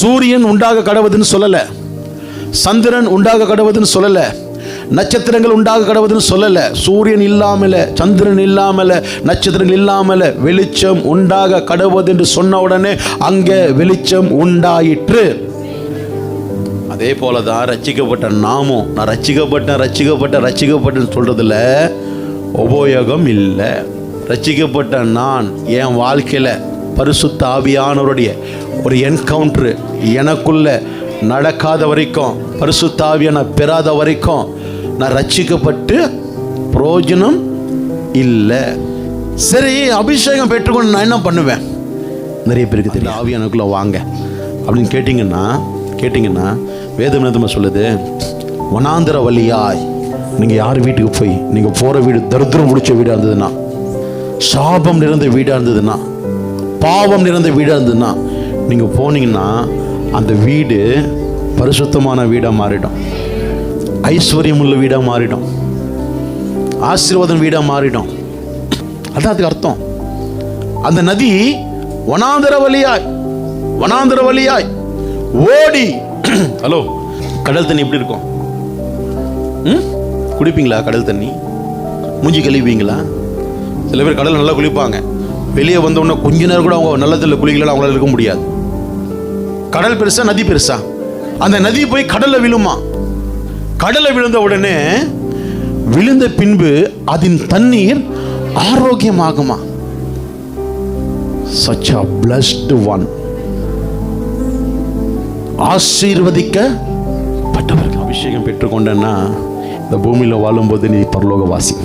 சூரியன் உண்டாக கடவுதுன்னு சொல்லல, சந்திரன் உண்டாக கடவுதுன்னு சொல்லல, நட்சத்திரங்கள் உண்டாக கடவுதுன்னு சொல்லல. சூரியன் இல்லாமல, சந்திரன் இல்லாமல, நட்சத்திரங்கள் இல்லாமல வெளிச்சம் உண்டாக கடவுது என்று சொன்ன உடனே அங்கே வெளிச்சம் உண்டாயிற்று. அதே போலதான் ரட்சிக்கப்பட்ட நாமும், நான் ரட்சிக்கப்பட்டேன்னு சொல்றதுல உபயோகம் இல்லை. ரட்சிக்கப்பட்ட நான் என் வாழ்க்கையில் பரிசுத்த ஆவியானவருடைய ஒரு என்கவுண்டர் எனக்குள்ள நடக்காத வரைக்கும், பரிசுத்த ஆவியை நான் பெறாத வரைக்கும் நான் ரட்சிக்கப்பட்டு பிரயோஜனம் இல்லை. சரி, அபிஷேகம் பெற்றுக்கொண்டு நான் என்ன பண்ணுவேன்? நிறைய பேருக்கு தெரியல. ஆவியானக்குள்ள வாங்க அப்படின்னு கேட்டிங்கன்னா வேதம் சொல்லுது, வனாந்திர வழியாய் நீங்கள் யார் வீட்டுக்கு போய், நீங்கள் போகிற வீடு தரித்திரம் பிடிச்ச வீடாக இருந்ததுன்னா, சாபம் நிறைந்த வீடாக இருந்ததுன்னா, பாவம் நிறைந்த வீடாக இருந்ததுன்னா, நீங்கள் போனீங்கன்னா அந்த வீடு பரிசுத்தமான வீடாக மாறிடும், ஐஸ்வர்யம் உள்ள வீடாக மாறிடும், ஆசீர்வாதம் வீடாக மாறிடும். அதான் அதுக்கு அர்த்தம். அந்த நதி வனாந்திர வழியாய் ஓடி. ஹலோ, கடல் தண்ணி எப்படி இருக்கும்? குடிப்பீங்களா கடல் தண்ணி? மூஞ்சி கழுவிங்களா? சில பேர் கடல் நல்லா குளிப்பாங்க, வெளியே வந்தோடனே கொஞ்ச நேரம் கூட அவங்க நல்லதில் குளிக்கலாம், அவங்களால இருக்க முடியாது. கடல் பெருசா நதி பெருசா? அந்த நதி போய் கடல்ல விழுமா? கடல்ல விழுந்த உடனே விழுந்த பின்பு அதன் தண்ணீர் ஆரோக்கியமாகுமா? such a blessed one. ஆசீர்வதிக்கப்பட்டவர்கள். அபிஷேகம் பெற்றுக்கொண்டேன்னா இந்த பூமியில் வாழும்போது நீ பரலோகவாசி.